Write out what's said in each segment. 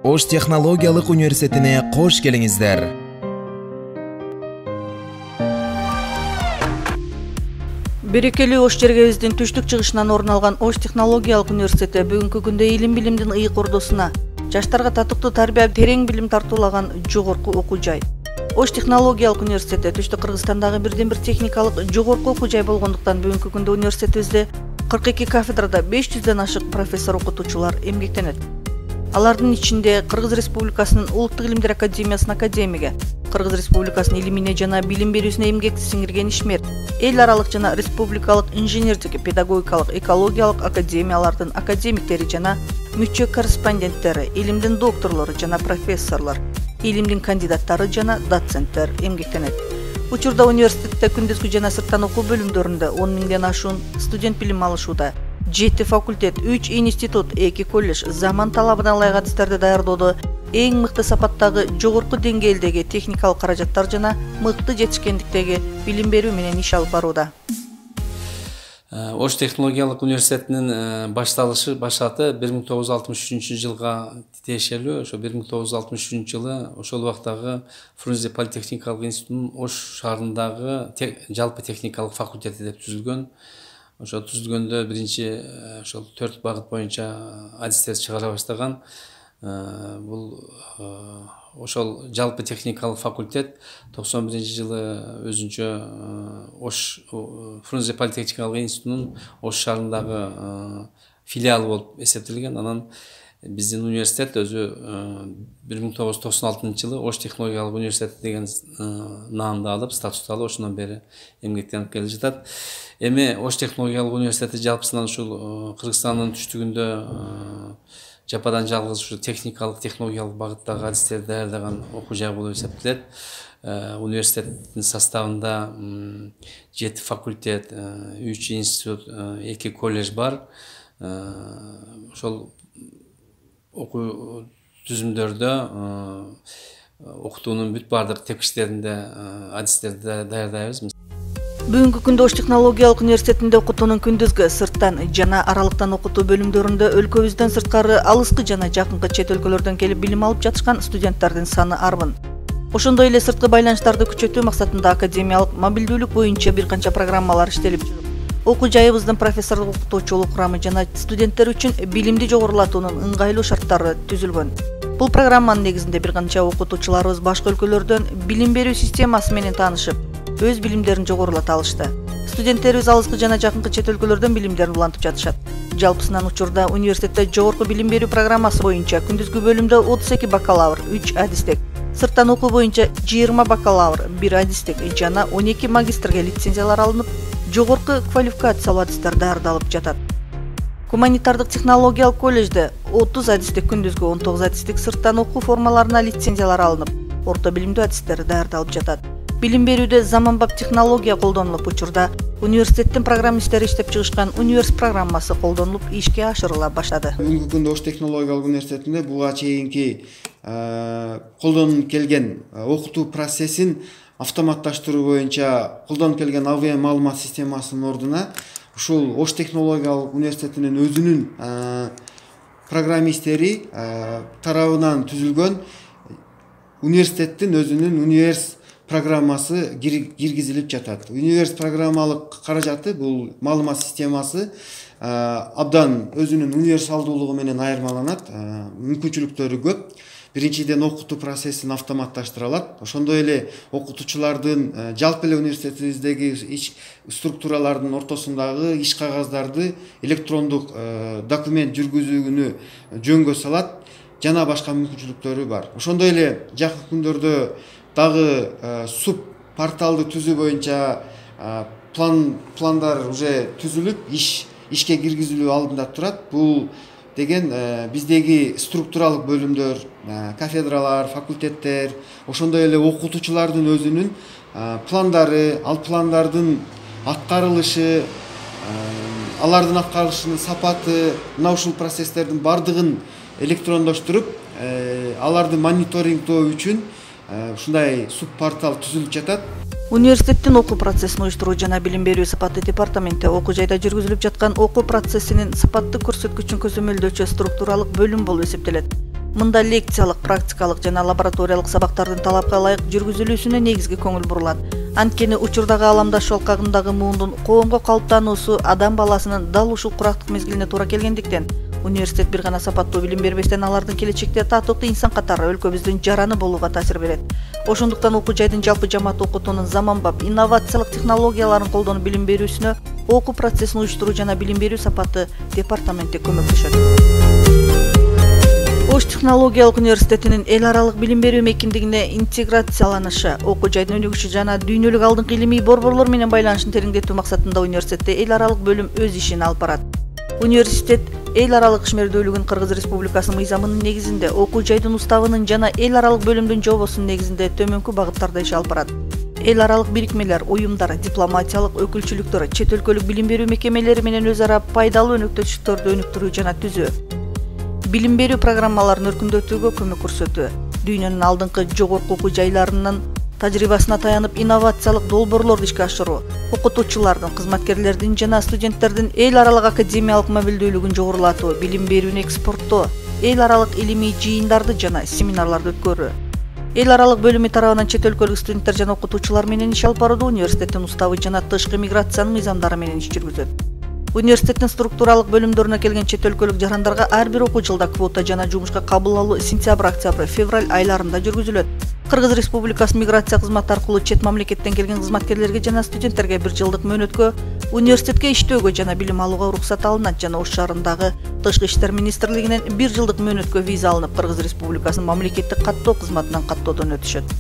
Ош технологиялык университетине кош келиңиздер. Берекелүү Ош жергебиздин түштүк чыгышынан орун алган Ош технологиялык университети бүгүнкү күндө илим-билимдин ыйык ордосуна, жаштарга татыктуу тарбия, терең билим тартуулаган жогорку окуу жай. Ош технологиялык университети Түштүк Кыргызстандагы бирден-бир техникалык жогорку окуу жай болгондуктан бүгүнкү күндө университетибизде 42 кафедрада 500ден ашык профессор окутуучулар эмгектенет. Алардын ичинде Кыргыз Республикасынын Улуттук илимдер академиясынын академиги, Кыргыз Республикасынын илимине жана билим берүүсүнө эмгекти сиңирген ишмер, эл аралык жана республикалык инженердик, педагогикалык, экологиялык академиялардын академиктери жана мүчө корреспонденттери, илимдин докторлору жана профессорлор, илимдин кандидаттары жана доценттер эмгектенет. Учурда университетте күндүзгү жана сырттан окуу бөлүмдөрүндө 10 миңден ашуун студент билим алышууда. 7 факультет, 3 институт, 2 колледж заман талабына ылайык адистерди даярдоодо эң мыкты сапаттагы жогорку деңгээлдеги техникалык каражаттар жана мыкты жетишкендиктеги билим берүү менен иш алып барууда. Ош технологиялык университетинин башталышы 1963 жылга тиешелүү. Ошо 1963 жылы ошол убактагы Фрунзе политехникалык институтунун Ош шаарындагы жалпы техникалык факультети деп түзүлгөн. Ошо түзүлгөндө биринчи ошол 4 багыт боюнча адистер чыгара баштаган. Бул ошол жалпы техникалык факультет 91 жылы өзүнчө Ош Фрунзе политехникалык институтунун Ош шаарындагы филиалы болуп эсептелген. Анан биздин университет өзү 1996 жылы Ош технологиялык университети деген наамды алып, статус алып, ошондон бери эмгектенип келе жатат. Эми Ош технологиялык университети жалпысынан ушул Кыргызстандын түштүгүндө жападан жалгыз ушу техникалык, технологиялык багыттагы адистерди даярдаган окуу жай болуп эсептелет. Университеттин составында 7 факультет, 3 институт, 2 колледж бар. Ошол окуу түзүмдөрдө окутуунун бүт баардык тепкичтеринде адистерди даярдайбыз. Бүгүнкү күндө Ош технологиялык университетинде окутуунун күндүзгү, сырттан жана аралыктан окутуу бөлүмдөрүндө өлкөбүздөн сырткары алыскы жана жакынкы чет өлкөлөрдөн келип билим алып жатышкан студенттердин саны арбын. Ошондой эле сырткы байланыштарды күчөтүү максатында академиялык мобилдүүлүк боюнча бир канча программалар иштелип жүрөт. Окуу жайыбыздын профессорлук окутуучулук курамы жана студенттер үчүн билимди жогорулатуунун ыңгайлуу шарттары түзүлгөн. Бул программанын негизинде бир канча окутуучуларыбыз башка өлкөлөрдөн билим берүү системасы менен таанышып, өз билимдерин жогорулата алышты. Студенттерибиз алыскы жана жакынкы чет өлкөлөрдөн билимдерин улантып жатышат. Жалпысынан учурда университетте жогорку билим берүү программасы боюнча күндүзгү бөлүмдө 32 бакалавр, 3 адистик, сырттан окуу боюнча 20 бакалавр, 1 адистик жана 12 магистрге лицензиялар алынып, жогорку квалификациялуу адистер даярдалып жатат. Гуманитардык технологиялык колледжде 30 адистик күндүзгү, 19 адистик сырттан окуу формаларына лицензиялар алынып, орто билимдүү адистер даярдалып жатат. Билим берүүдө заманбап технология колдонулуп, учурда университеттин программисттери иштеп чыгышкан универс программасы колдонулуп, ишке ашырыла баштады. Бүгүнкү күндө Ош технологиялык университетинде буга чейинки колдонуп келген окутуу процессин автоматташтыруу боюнча колдонуп келген АВМ маалымат системасынын ордуна ушул Ош технологиялык университетинин өзүнүн программисттери тарабынан түзүлгөн университеттин өзүнүн универс программасы киргизилип жатат. Универс программалык каражаты бул маалымат системасы абдан өзүнүн универсалдуулугу менен айырмаланат. Мүмкүнчүлүктөрү көп. Биринчиден окутуу процессин автоматташтыра алат. Ошондой эле окутуучулардын жалпы эле университетибиздеги иш структуралардын ортосундагы иш кагаздарды электрондук документ жүргүзүүнү жөнгө салат. Жана башка мүмкүнчүлүктөрү бар. Ошондой эле жакын күндөрдө дагы суп порталды түзүү боюнча пландар уже түзүлүп, ишке киргизилүү алдында турат. Бул деген биздеги структуралык бөлүмдөр, кафедралар, факультеттер, ошондой эле окутуучулардын өзүнүн пландары, ал пландардын аткарылышы, алардын аткарылышынын сапаты, мына ушул процесстердин бардыгын электрондоштуруп, аларды мониторингдөө үчүн ушундай суп портал түзүлүп жатат. Университеттин окуу процессин уюштуруу жана билим берүү сапаты департаменти окуу жайда жүргүзүлүп жаткан окуу процессинин сапаттык көрсөткүчүн көзөмөлдөөчү структуралык бөлүм болуп эсептелет. Мында лекциялык, практикалык жана лабораториялык сабактардын талапка ылайык жүргүзүлүүсүнө негизги көңүл бурулат. Анткени учурдагы аламдаш алкагындагы муундун коомго калыптануусу адам баласынын дал ушул курактык мезгилине туура келгендиктен, университет бир гана сапаттуу билим бербестен алардын келечекте татыктуу инсан катары өлкөбүздүн жараны болууга таасир берет. Ошондуктан окуу жайдын жалпы жамаат окутуунун заманбап инновациялык технологияларын колдонуп билим берүүсүнө окуу процессин уюштуруу жана билим берүү сапаты департаменти көмөктөшөт. Ош технологиялык университетинин эл аралык билим берүү мекендигине интеграцияланышы, окуу жайдын өнүгүшү жана дүйнөлүк алдыңкы илимий борборлор менен байланышын тереңдетүү максатында университетте эл аралык бөлүм өз ишин алып барат. Университет эл аралык ишмердүүлүгүн Кыргыз Республикасынын мыйзамынын негизинде, окуу жайдын уставынын жана эл аралык бөлүмдүн жобосунун негизинде төмөнкү багыттарда иш алып барат. Эл аралык бирикмелер, уюмдар, дипломатиялык өкүлчүлүктөр, чет өлкөлүк билим берүү мекемелери менен өз ара пайдалуу өнөктөштүктөрдү өнүктүрүү жана түзүү, билим берүү программаларын өркүндөтүүгө көмөк көрсөтүү, дүйнөнүн алдыңкы жогорку окуу жайларынын тажрыйбасына таянып инновациялык долбоорлорду ишке ашыруу, окутуучулардын, кызматкерлердин жана студенттердин эл аралык академиялык мобилдүүлүгүн жогорулатуу, билим берүүнү экспорттоо, эл аралык илимий жыйындарды жана семинарларды өткөрүү. Эл аралык бөлүмү тарабынан чет өлкөлүк студенттер жана окутуучулар менен иш алып барууда университеттин уставы жана тышкы миграциянын мыйзамдары менен иш жүргүзөт. Университеттин структуралык бөлүмдөрүнө келген чет өлкөлүк жарандарга ар бир окуу жылда квота жана жумушка кабыл алуу сентябрь, октябрь, февраль айларында жүргүзүлөт. Кыргыз Республикасынын миграция кызматы аркылуу чет мамлекеттен келген кызматкерлерге жана студенттерге 1 жылдык мөөнөткө университетке иштөөгө жана билим алууга уруксат алынат жана Ош шаарындагы Тышкы иштер министрлигинен 1 жылдык мөөнөткө виза алынып, Кыргыз Республикасынын мамлекеттик каттоо кызматынан каттоодон өтүшөт.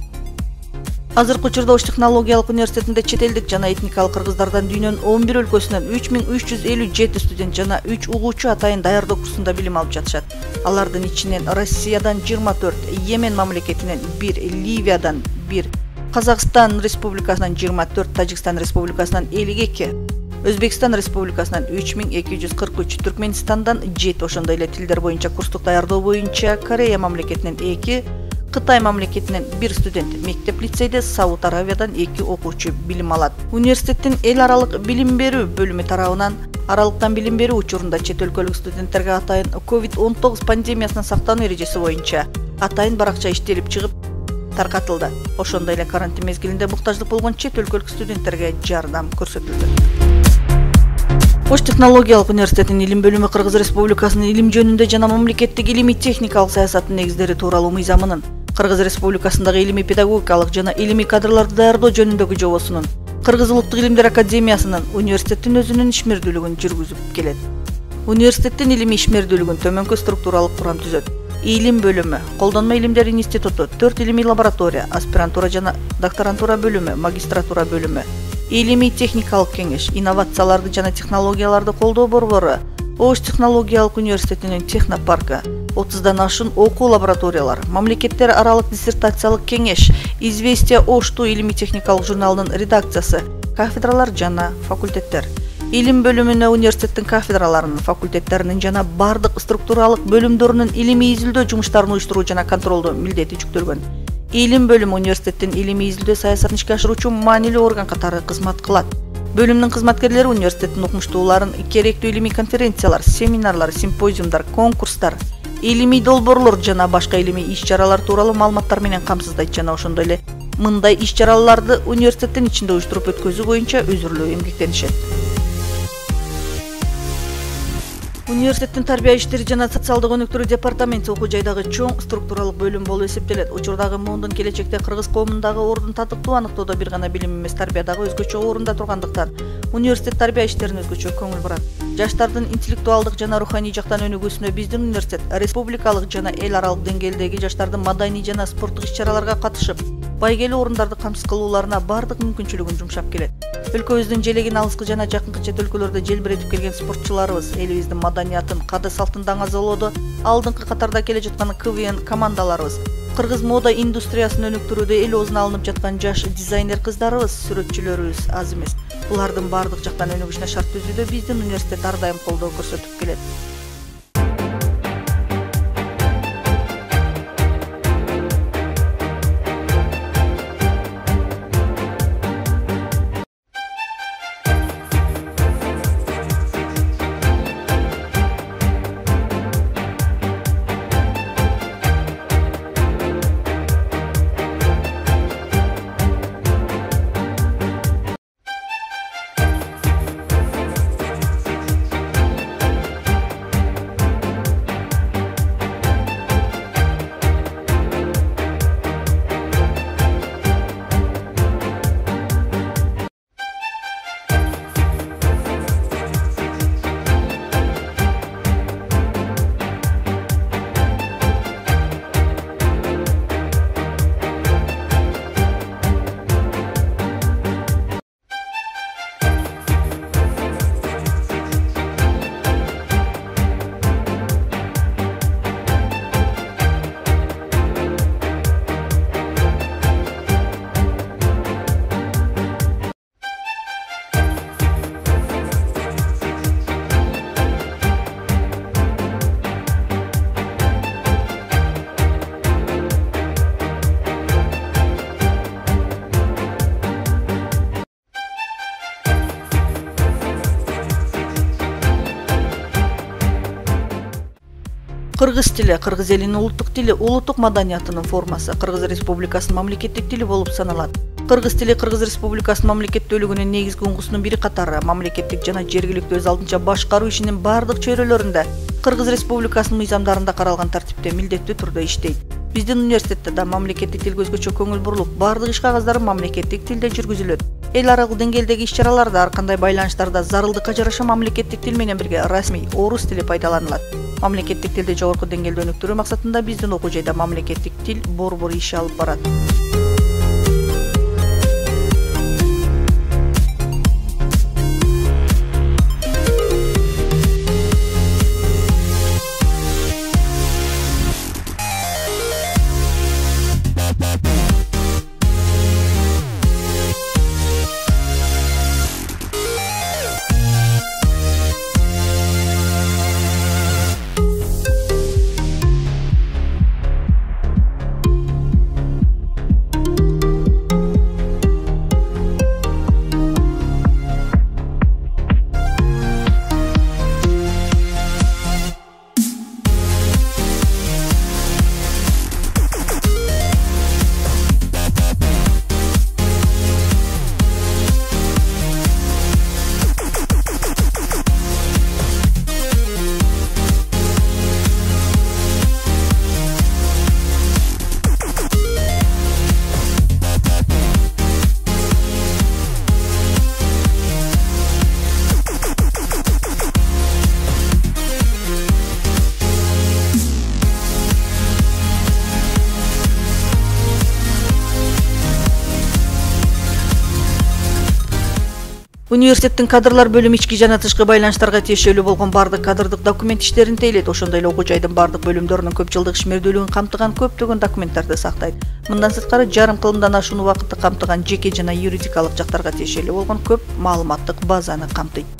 Азыркы учурда Ош технологиялык университетинде чет элдик жана этникалык кыргыздардан дүйнөнүн 11 өлкөсүнөн 3357 студент жана 3 угуучу атайын даярдоо курсунда билим алып жатышат. Алардын ичинен Россиядан 24, Йемен мамлекетинен 1, Ливиядан 1, Казакстан Республикасынан 24, Тажикстан Республикасынан 52, Өзбекстан Республикасынан 3243, Түркменистандан 7, ошондой эле тилдер боюнча курстук даярдоо боюнча Корея мамлекетинен 2, Кытай мамлекетинен 1 студент, мектеп лицейде Сауд Аравиядан 2 окуучу билим алат. Университеттин эл аралык билим берүү бөлүмү тарабынан аралыктан билим берүү учурунда чет өлкөлүк студенттерге атайын COVID-19 пандемиясынан сактануу эрежеси боюнча атайын баракча иштелип чыгып таркатылды. Ошондой эле карантин мезгилинде муктаждык болгон чет өлкөлүк студенттерге жардам көрсөтүлдү. Ош технологиялык университетинин илим бөлүмү Кыргыз Республикасынын илим жөнүндө жана мамлекеттик илимий техникалык саясаттын негиздери тууралуу мыйзамынын, Кыргыз Республикасындагы илимий педагогикалык жана илимий кадрларды даярдоо жөнүндөгү жобосунун, Кыргыз Улуттук илимдер академиясынын университеттин өзүнүн ишмердүүлүгүн жүргүзүп келет. Университеттин илимий ишмердүүлүгүн төмөнкү структуралык курам түзөт. Илим бөлүмү, Колдонмо илимдер институту, 4 илимий лаборатория, аспирантура жана докторантура бөлүмү, магистратура бөлүмү, илимий техникалык кеңеш, инновацияларды жана технологияларды колдоо борбору, Ош технологиялык университетинин технопаркы, 30дан ашын окуу лабораториялар, мамлекеттер аралык диссертациялык кеңеш, Известия Ошту илимий техникалык журналынын редакциясы, кафедралар жана факультеттер. Илим бөлүмүнө университеттин кафедраларынын, факультеттеринин жана бардык структуралык бөлүмдөрүнүн илимий изилдөө жумуштарын уюштуруу жана контролдоо милдети жүктөлгөн. Илим бөлүмү университеттин илимий изилдөө саясатын ишке ашыруучу маанилүү орган катары кызмат кылат. Бөлүмдүн кызматкерлери университеттин укмуштууларын керектүү илимий конференциялар, семинарлар, симпозиумдар, конкурстар, илимий долбоорлор жана башка илимий иш-чаралар тууралуу маалыматтар менен камсыздайт жана ошондой эле мындай иш-чараларды университеттин ичинде уюштуруп өткөзүү боюнча өзүрлүү эмгектенишет. Университеттин тарбия иштери жана социалдык өнүктүрүү департаменти окуу жайдагы чоң структуралык бөлүм болуп эсептелет. Учурдагы муундун келечекте кыргыз коомундагы ордун татыктуу анықтоодо бир гана билим эмес, тарбиядагы өзгөчө орунда тургандыктан университет тарбия иштерине өзгөчө көңүл бурат. Жаштардын интеллектуалдык жана руханий жактан өнүгүүсүнө биздин университет республикалык жана эл аралык деңгээлдеги жаштардын маданий жана спорттук иш-чараларга катышып, байгелүү орундарды камсыз кылууларына бардык мүмкүнчүлүгүн жумшап келет. Өлкөбүздүн желегин алыскы жана жакынкы чет өлкөлөрдө желбиретип келген спортчуларыбыз элибиздин маданиятын, кады салтын даңазалоодо алдыңкы катарда келе жаткан КВН командаларыбыз, кыргыз мода индустриясын өнүктүрүүдө эл оозуна алынып жаткан жаш дизайнер кыздарыбыз, сүрөтчүлөрүбүз аз эмес. Булардын бардык жактан өнүгүшүнө шарт түзүүдө биздин университет ар дайым колдоо көрсөтүп келет. Кыргыз тили кыргыз элинин улуттук тили, улуттук маданиятынын формасы, Кыргыз Республикасынын мамлекеттик тили болуп саналат. Кыргыз тили Кыргыз Республикасынын мамлекеттүүлүгүнүн негизги уңгусунун бири катары мамлекеттик жана жергиликтүү өз алдынча башкаруу ишинин бардык чөйрөлөрүндө Кыргыз Республикасынын мыйзамдарында каралган тартипте милдеттүү түрдө иштейт. Биздин университетте да мамлекеттик тилге өзгөчө көңүл бурулуп, бардык иш кагаздары мамлекеттик тилде жүргүзүлөт. Эл аралык деңгээлдеги иш-чараларда ар кандай байланыштарда зарылдыкка жараша мамлекеттик тил менен бирге расмий орус тили пайдаланылат. Мамлекеттик тилди жогорку деңгээлде өнүктүрүү максатында биздин окуу жайда мамлекеттик тил борбору иш алып барат. Университеттин кадрлар бөлүмү ички жана тышкы байланыштарга тиешелүү болгон бардык кадрдык документ иштерин тейлейт. Ошондой эле окуу жайдын бардык бөлүмдөрүнүн көп жылдык ишмердүүлүгүн камтыган көптөгөн документтарды сактайт. Мындан сырткары жарым кылымдан ашуун убакытты камтыган жеке жана юридикалык жактарга тиешелүү болгон көп маалыматтык базаны камтыйт.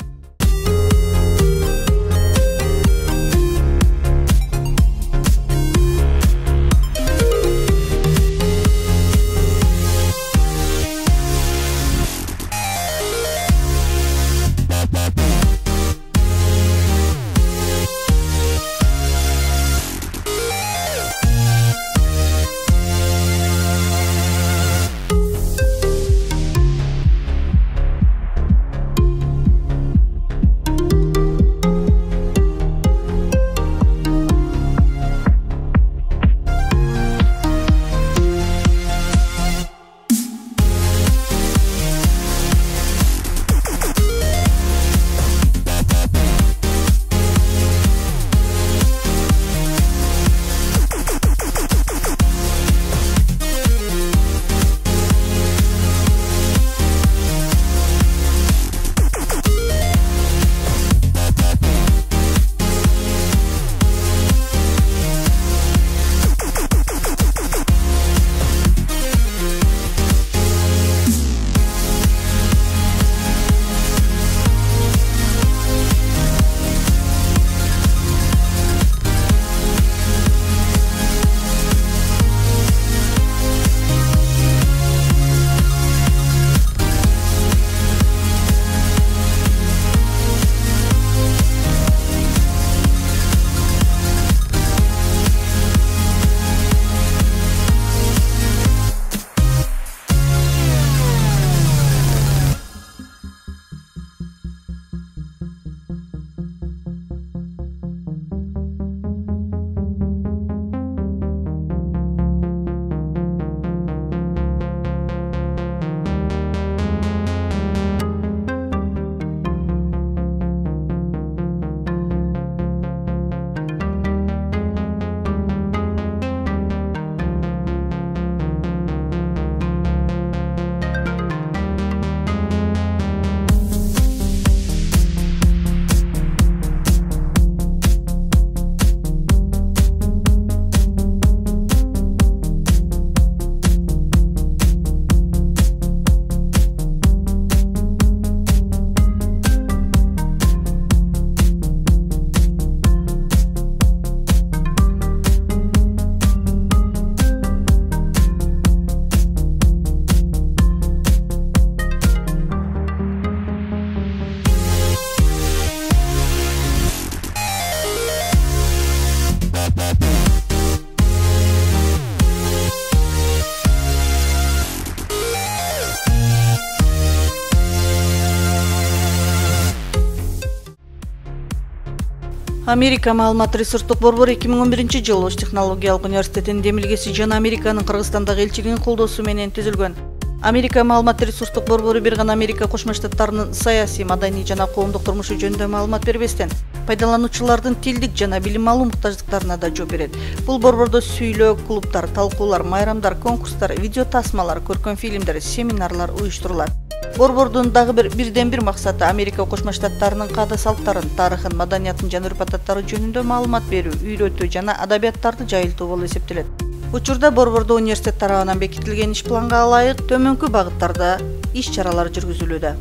Америка маалымат ресурстук борбору 2011-жылы Ош технологиялык университетинин демилгеси жана Американын Кыргызстандагы элчилигинин колдоосу менен түзүлгөн. Америка маалымат ресурстук борбору бир гана Америка Кошмо Штаттарынын саясий, маданий жана коомдук турмушу жөнүндө маалымат бербестен, пайдалануучулардын тилдик жана билим алуу муктаждыктарына да жооп берет. Бул борбордо сүйлөө, клубтар, талкуулар, майрамдар, конкурстар, видео тасмалар, көркөм фильмдер, семинарлар уюштурулат. Борбордун дагы бирден бир максаты Америка Кошмо Штаттарынын каада салттарын, тарыхын, маданиятын жана үрп-адаттары жөнүндө маалымат берүү, үйрөтүү жана адабияттарды жайылтуу болуп эсептелет. Учурда борбордо университет тарабынан бекитилген иш планга ылайык төмөнкү багыттарда иш-чаралар жүргүзүлүүдө.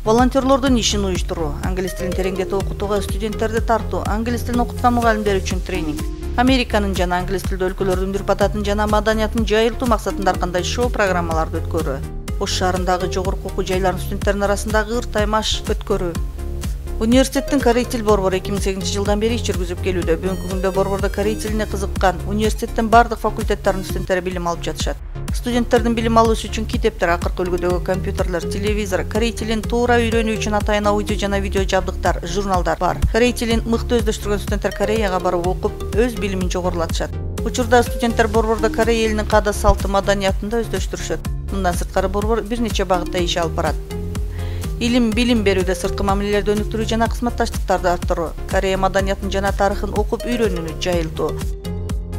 Волонтерлордун ишин уюштуруу, англис тилин тереңдетип окутууга студенттерди тартуу, англис тилин окуткан мугалимдер үчүн тренинг, Американын жана англис тилдүү өлкөлөрдүн үрп-адатын жана маданиятын жайылтуу максатында ар кандай шоу программаларды өткөрүү, Ош шаарындагы жогорку окуу жайларынын студенттеринин арасындагы ыр-таймаш өткөрүү. Университеттин корей тил борбору 2008-жылдан бери иш жүргүзүп келүүдө. Бүгүнкү күндө борбордо корей тилине кызыккан университеттин бардык факультеттеринин студенттери билим алып жатышат. Студенттердин билим алуусу үчүн китептер, акыркы үлгүдөгү компьютерлер, телевизор, корей тилин туура үйрөнүү үчүн атайын аудио жана видео жабдыктар, журналдар бар. Корей тилин мыкты өздөштүргөн студенттер Кореяга барып окуп, өз билимин жогорулатышат. Учурда студенттер борбордо Корей элинин каада салты, маданиятын да өздөштүрүшөт. Мындан сырткары борбор бир нече багытта иш алып барат. Илим, билим берүүдө сырткы мамилелерди өнүктүрүү жана кызматташтыктарды арттыруу, Корея маданиятын жана тарыхын окуп үйрөнүүнү жайылтуу.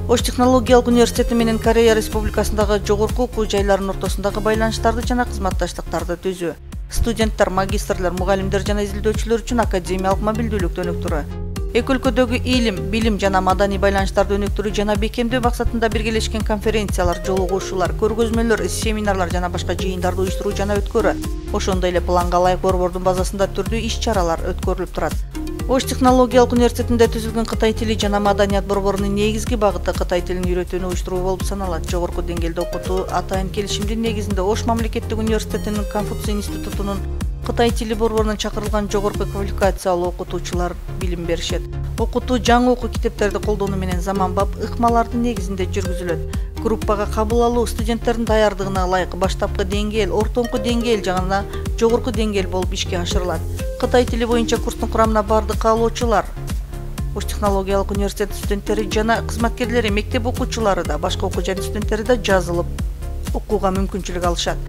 Ош технологиялык университети менен Корея Республикасындагы жогорку окуу жайларынын ортосундагы байланыштарды жана кызматташтыктарды түзүү. Студенттер, магистрлер, мугалимдер жана изилдөөчүлөр үчүн академиялык мобилдүүлүктү өнүктүрүү. Эки өлкөдөгү илим, билим жана маданий байланыштарды өнүктүрүү жана бекемдөө максатында биргелешкен конференциялар, жолугушуулар, көргөзмөлөр, семинарлар жана башка жыйындарды уюштуруу жана өткөрүү. Ошондой эле планга ылайык борбордун базасында түрдүү иш-чаралар өткөрүлүп турат. Ош технологиялык университетинде түзүлгөн Кытай тили жана маданият борборунун негизги багыты Кытай тилин үйрөтүүнү уюштуруу болуп саналат. Жогорку деңгээлде окутуу атайын келишимдин негизинде Ош мамлекеттик университетинин Конфуций институтунун Кытай тили борборунан чакырылган жогорку квалификациялуу окутуучулар билим беришет. Окутуу жаңы окуу китептерди колдонуу менен заманбап ыкмалардын негизинде жүргүзүлөт. Группага кабыл алуу студенттердин даярдыгына ылайык баштапкы деңгээл, ортоңку деңгээл жана жогорку деңгээл болуп ишке ашырылат. Кытай тили боюнча курстун курамына бардык каалоочулар, Ош технологиялык университет студенттери жана кызматкерлери, мектеп окуучулары да, башка окуу жайдын студенттери да жазылып окууга мүмкүнчүлүк алышат.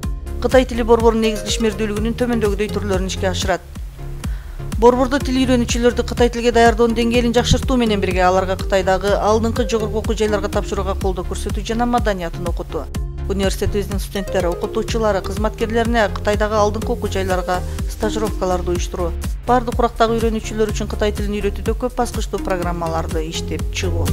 Кытай тили борборунун негизги ишмердүүлүгүнүн төмөндөгүдөй түрлөрүн ишке ашырат. Борбордо тил үйрөнүүчүлөрдү Кытай тилге даярдоонун деңгээлин жакшыртуу менен бирге аларга Кытайдагы алдыңкы жогорку окуу жайларга тапшырууга колдоо көрсөтүү жана маданиятын окутуу. Университетибиздин студенттери, окутуучулары, кызматкерлерине Кытайдагы алдыңкы окуу жайларга стажировкаларды уюштуруу, бардык урактагы үйрөнүүчүлөр үчүн Кытай тилин үйрөтүүдө көп баскычтуу программаларды иштеп чыгуу.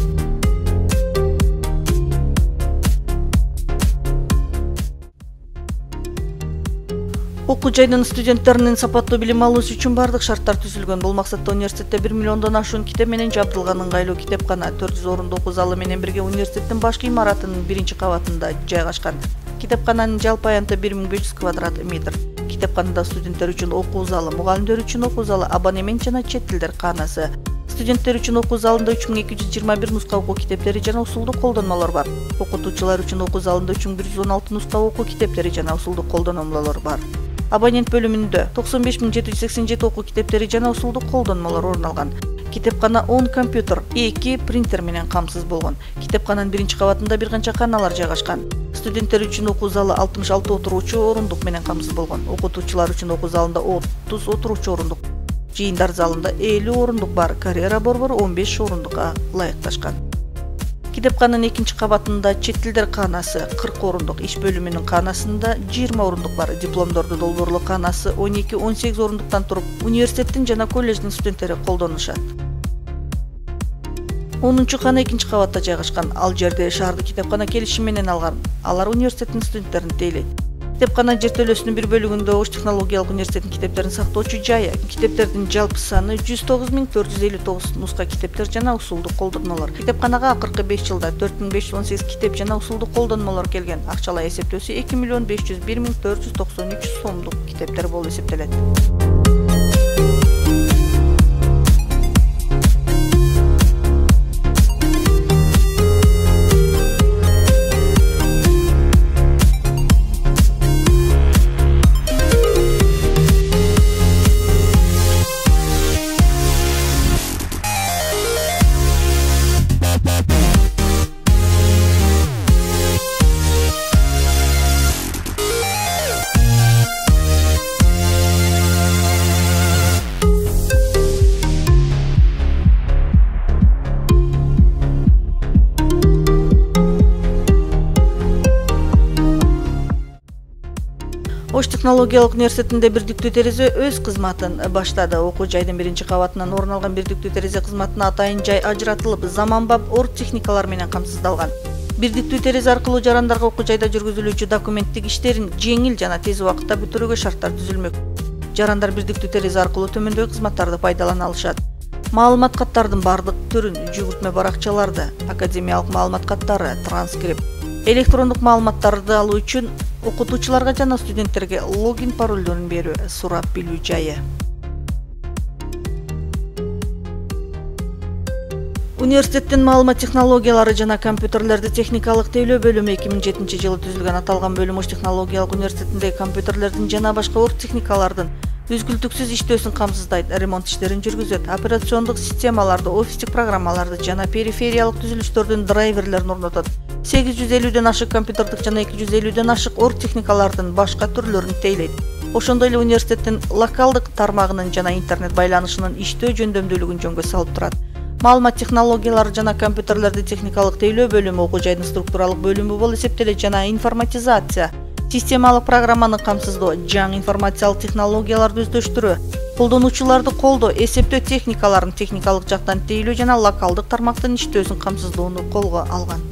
Окуу жайдын студенттеринин сапаттуу билим алуусу үчүн бардык шарттар түзүлгөн. Бул максатта университетте 1 миллиондон ашуун китеп менен жабдылган ыңгайлуу китепкана, 400 орундуу окуу залы менен бирге университеттин башкы имаратынын 1-кабатында жайгашкан. Китепкананын жалпы аянты 1500 квадрат метр. Китепканада студенттер үчүн окуу залы, мугалимдер үчүн окуу залы, абонемент жана чет тилдер каанасы. Студенттер үчүн окуу залында 3221 нуска окуу китептери жана усулдук колдонмолор бар. Окутуучулар үчүн окуу залында 3116 нуска окуу китептери жана усулдук колдонмолор бар. Абонент бөлүмүндө 95787 окуу китептери жана усулдук колдонмолор орун алган. Китепкана 10 компьютер, 2 принтер менен камсыз болгон. Китепкананын 1-кабатында бир канча каналар жайгашкан. Студенттер үчүн окуу залы 66 отуруучу орундук менен камсыз болгон. Окутуучулар үчүн окуу залында 30 отуруучу орундук, жыйындар залында 50 орундук бар. Карьера борбору 15 орундукка ылайыкташкан. Китепкананын 2-кабатында чет тилдер каанасы 40 орундук, иш бөлүмүнүн каанасында 20 орундук бар. Дипломдорду долбоорлоо каанасы 12-18 орундуктан туруп, университеттин жана колледждин студенттери колдонушат. 10-кана 2-кабатта жайгашкан. Ал жерде шаардык китепкана келишим менен алган. Алар университеттин студенттерин тейлейт. Китепкана жертөлөсүнүн бир бөлүгүндө Ош технологиялык университетинин китептерин сактоочу жайы. Китептердин жалпы саны 109459 нуска китептер жана усулдук колдонмолор. Китепканага акыркы 5 жылда 4518 китеп жана усулдук колдонмолор келген. Акчалай эсептөөсү 2.501.493 сомдук китептер болуп эсептелет. Ош технологиялык университетинде бирдиктүү терезе өз кызматын баштады. Окуу жайдын биринчи кабатынан орун алган бирдиктүү терезе кызматына атайын жай ажыратылып, заманбап орт техникалар менен камсыздалган. Бирдиктүү терезе аркылуу жарандарга окуу жайда жүргүзүлүүчү документтик иштерин жеңил жана тез убакытта бүтүрүүгө шарттар түзүлмөк. Жарандар бирдиктүү терезе аркылуу төмөндөгү кызматтарды пайдалана алышат. Маалымат каттардын бардык түрүн, жүгүртмө баракчаларды, академиялык маалымат каттары, транскрипт, электрондук маалыматтарды алуу үчүн окутуучуларга жана студенттерге логин паролдорун берүү, сурап билүү жайы. Университеттин маалымат технологиялары жана компьютерлерди техникалык тейлөө бөлүмү 2007 жылы түзүлгөн. Аталган бөлүм Ош технологиялык университетиндеги компьютерлердин жана башка орт техникалардын үзгүлтүксүз иштөөсүн камсыздайт, ремонт иштерин жүргүзөт, операциондук системаларды, офистик программаларды жана перифериялык түзүлүштөрдүн драйверлерин орнотот. 850ден ашык компьютердик жана 250ден ашык орт техникалардын башка түрлөрүн тейлейт. Ошондой эле университеттин локалдык тармагынын жана интернет байланышынын иштөө жөндөмдүүлүгүн жөнгө салып турат. Маалымат технологиялары жана компьютерлерди техникалык тейлөө бөлүмү окуу жайдын структуралык бөлүмү болуп эсептелет жана информатизация, системалык программаны камсыздоо, жаңы информациялык технологияларды өздөштүрүү, колдонуучуларды колдоо, эсептөө техникаларын техникалык жактан тейлөө жана локалдык тармактын иштөөсүн камсыздоону колго алган.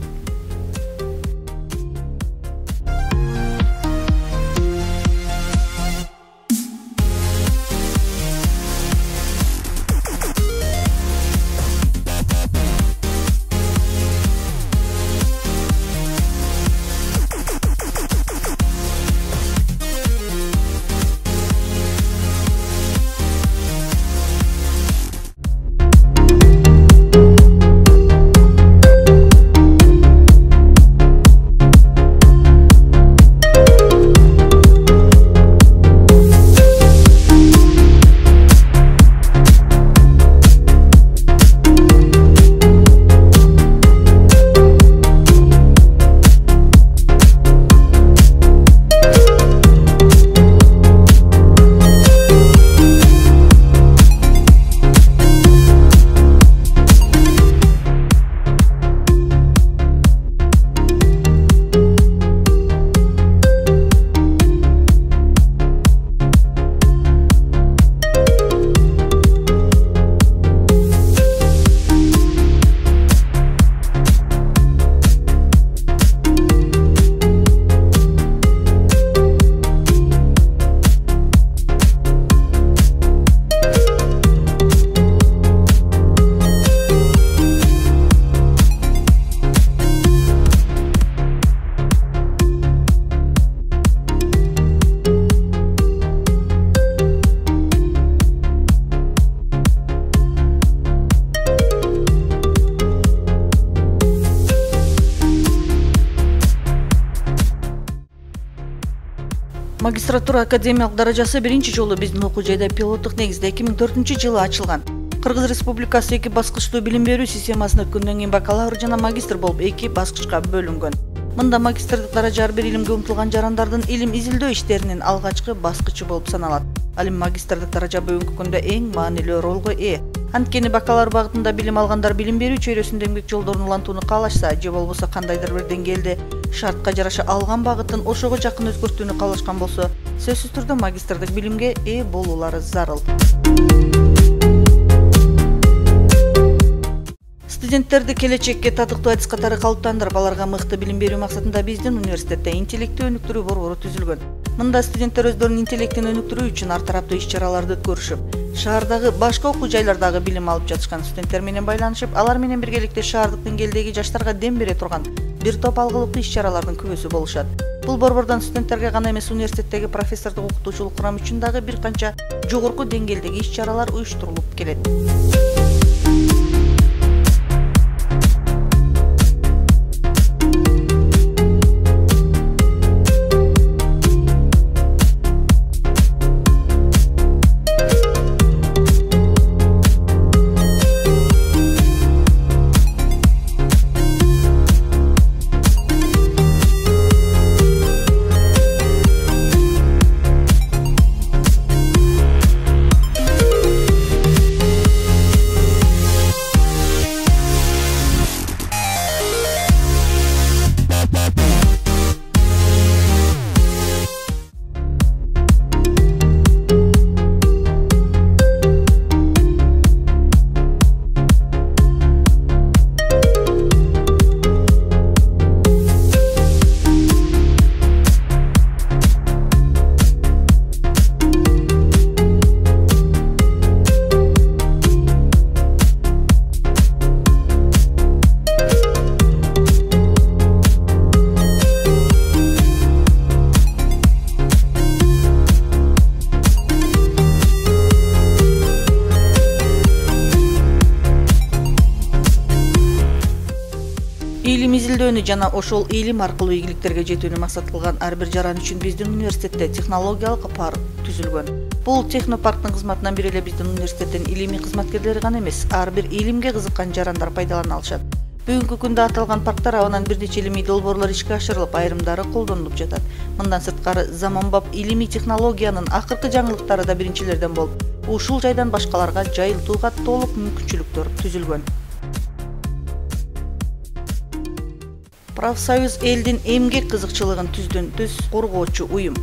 Магистратура академиялык даражасы биринчи жолу биздин окуу жайда пилоттук негизде 2004 жылы ачылган. Кыргыз Республикасы 2 баскычтуу билим берүү системасын өткөндөн кийин бакалавр жана магистр болуп 2 баскычка бөлүнгөн. Мында магистрдик даража ар бир илимге умтулган жарандардын илим изилдөө иштеринин алгачкы баскычы болуп саналат. Ал эми магистрдик даража бүгүнкү күндө эң маанилүү ролго ээ. Анткени бакалавр багытында билим алгандар билим берүү чөйрөсүндө эмгек жолдорун улантууну каалашса, же болбосо кандайдыр бир деңгээлде шартка жараша алган багытын ошого жакын өзгөртүүнү каалашкан болсо, сөзсүз түрдө магистрдик билимге ээ болуулары зарыл. Студенттерди келечекке татыктуу адис катары калыптандырып, аларга мыкты билим берүү максатында биздин университетте интеллекти өнүктүрүү борбору түзүлгөн. Мында студенттер өздөрүнүн интеллектин өнүктүрүү үчүн ар тараптуу иш-чараларды өткөрүшүп, шаардагы башка окуу жайлардагы билим алып жатышкан студенттер менен байланышып, алар менен биргеликте шаардык деңгээлдеги жаштарга дем бере турган бир топ алгылыктуу иш-чаралардын күбөсү болушат. Бул борбордон студенттерге гана эмес, университеттеги профессордук окутуучулук курам үчүн дагы бир канча жогорку деңгээлдеги иш-чаралар уюштурулуп келет. Илим изилдөөнү жана ошол илим аркылуу ийгиликтерге жетүүнү максат кылган ар бир жаран үчүн биздин университетте технологиялык парк түзүлгөн. Бул технопарктын кызматынан бир эле биздин университеттин илимий кызматкерлери гана эмес, ар бир илимге кызыккан жарандар пайдалана алышат. Бүгүнкү күндө аталган парктар абынан бир нече илимий долбоорлор ишке ашырылып, айрымдары колдонулуп жатат. Мындан сырткары заманбап илимий технологиянын акыркы жаңылыктары да биринчилерден болуп, ушул жайдан башкаларга жайылтууга толук мүмкүнчүлүктөр түзүлгөн. Профсоюз элдин эмгек кызыкчылыгын түздөн түз коргоочу уюм.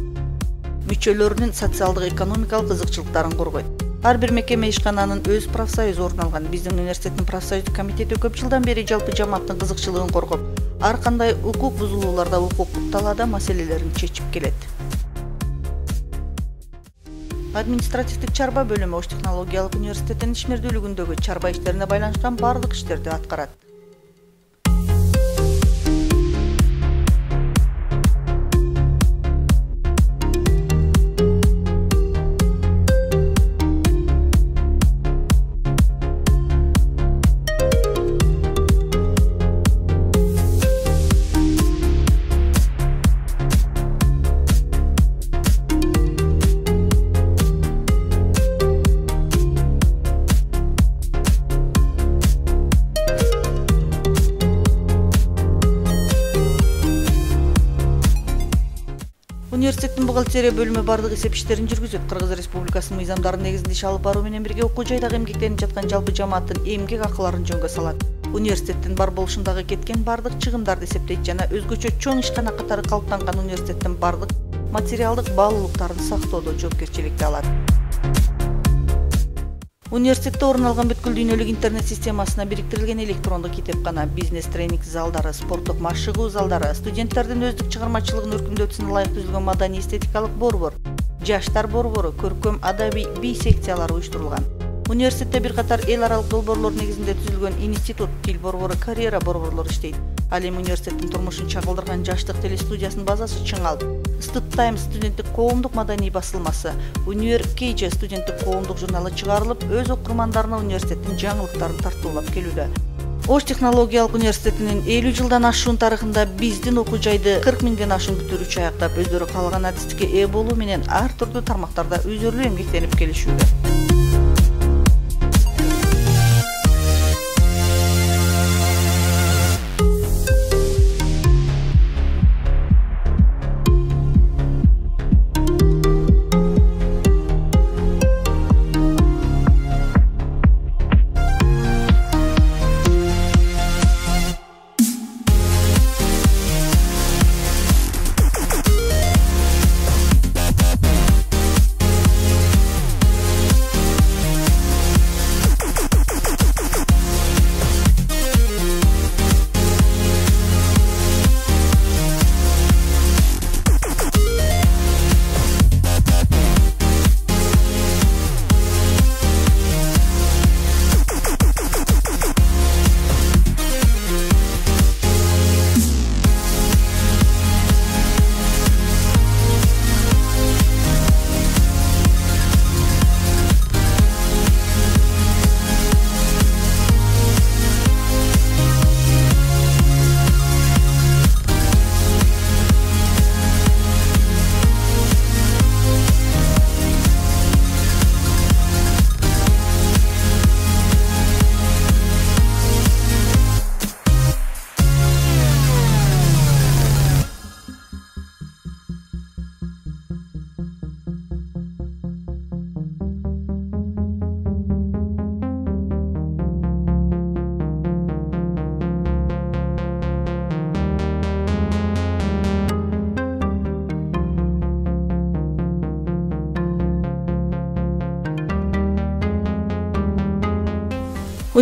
Мүчөлөрүнүн социалдык экономикалык кызыкчылыктарын коргойт. Ар бир мекеме ишкананын өз профсоюзу орун алган. Биздин университеттин профсоюздук комитети көп жылдан бери жалпы жамааттын кызыкчылыгын коргоп, ар кандай укук бузулууларда укуктук талаада маселелерин чечип келет. Административдик чарба бөлүмү Ош технологиялык университетинин ишмердүүлүгүндөгү чарба иштерине байланышкан бардык иштерди аткарат. Университеттин бухгалтерия бөлүмү бардык эсеп иштерин жүргүзөт. Кыргыз Республикасынын мыйзамдарынын негизинде иш алып баруу менен бирге окуу жайдагы эмгектенип жаткан жалпы жамааттын эмгек акыларын жөнгө салат. Университеттин бар болушундагы кеткен бардык чыгымдарды эсептейт жана өзгөчө чоң ишкана катары калыптанган университеттин бардык материалдык баалуулуктарын сактоодо жоопкерчиликти алат. Университетте орун алган бүткүл дүйнөлүк интернет системасына бириктирилген электрондук китепкана, бизнес тренинг залдары, спорттук машыгуу залдары, студенттердин өздүк чыгармачылыгын өркүндөтүүсүнө ылайык түзүлгөн маданий эстетикалык борбор, жаштар борбору, көркөм адабий би секциялары уюштурулган. Университетте бир катар эл аралык долбоорлор негизинде түзүлгөн институт, тил борбору, карьера борборлору иштейт. Ал эми университеттин турмушун чагылдырган жаштык телестудиясынын базасы чыңалып, Студ Таймс студенттик коомдук маданий басылмасы, Универ Кейже студенттик коомдук журналы чыгарылып, өз окурмандарына университеттин жаңылыктарын тартуулап келүүдө. Ош технологиялык университетинин 50 жылдан ашуун тарыхында биздин окуу жайды 40 миңден ашуун бүтүрүүчү аяктап, өздөрү каалаган адистикке ээ болуу менен ар түрдүү тармактарда өзөрлүү эмгектенип келишүүдө.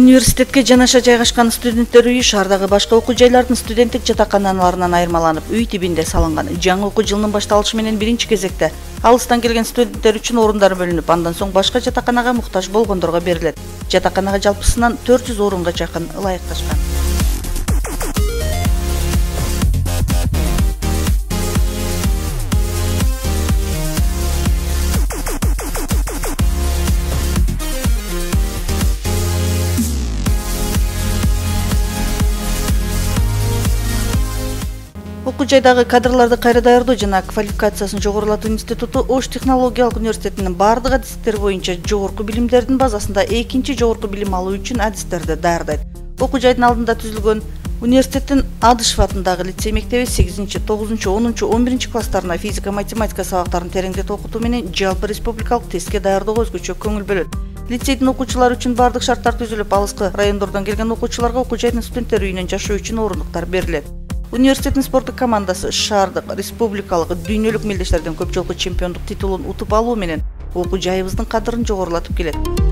Университетке жанаша жайгашкан студенттер үйү шаардагы башка окуу жайлардын студенттик жатаканаларынан айырмаланып, үй тибинде салынган. Жаңы окуу жылынын башталышы менен биринчи кезекте алыстан келген студенттер үчүн орундар бөлүнүп, андан соң башка жатаканага муктаж болгондорго берилет. Жатаканага жалпысынан 400 орунга жакын ылайыкташкан. окуу жайдагы кадрларды кайра даярдоо жана квалификациясын жогорулатуу институту Ош технологиялык университетинин бардык адистер боюнча жогорку билимдердин базасында экинчи жогорку билим алуу үчүн адистерди даярдайт. Окуу жайдын алдында түзүлгөн университеттин Адышев атындагы лицей мектеби 8, 9, 10, 11 класстарына физика, математика сабактарын тереңдетип окутуу менен жалпы республикалык тестке даярдоого өзгөчө көңүл бөлөт. Лицейдин окуучулары үчүн бардык шарттар түзүлүп, алыскы райондордон келген окуучуларга окуу жайдын студенттер үйүнөн жашоо үчүн орундуктар берилет. Университеттин спорттук командасы шаардык, республикалык, дүйнөлүк мелдештерден көп жолку чемпиондук титулун утуп алуу менен окуу жайыбыздын кадырын жогорулатып келет.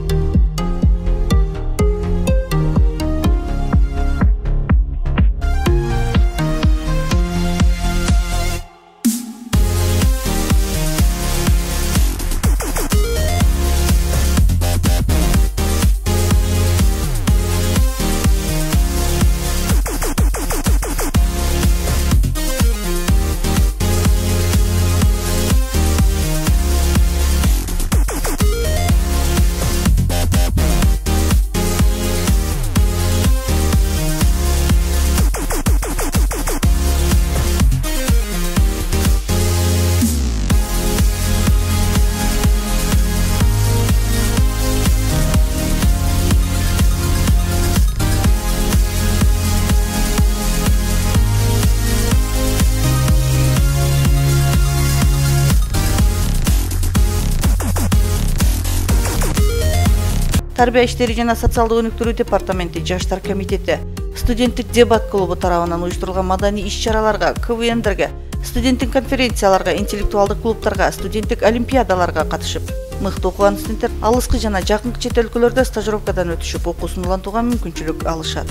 Тарбия иштери жана социалдык өнүктүрүү департаменти, Жаштар комитети, студенттик дебат клубу тарабынан уюштурулган маданий иш-чараларга, КВНдерге, студенттик конференцияларга, интеллектуалдык клубтарга, студенттик олимпиадаларга катышып, мыкты окуган студенттер алыскы жана жакынкы чет өлкөлөрдө стажировкадан өтүшүп, окуусун улантууга мүмкүнчүлүк алышат.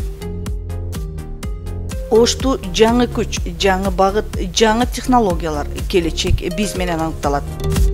Ошту жаңы күч, жаңы багыт, жаңы технологиялар, келечек биз менен аныкталат.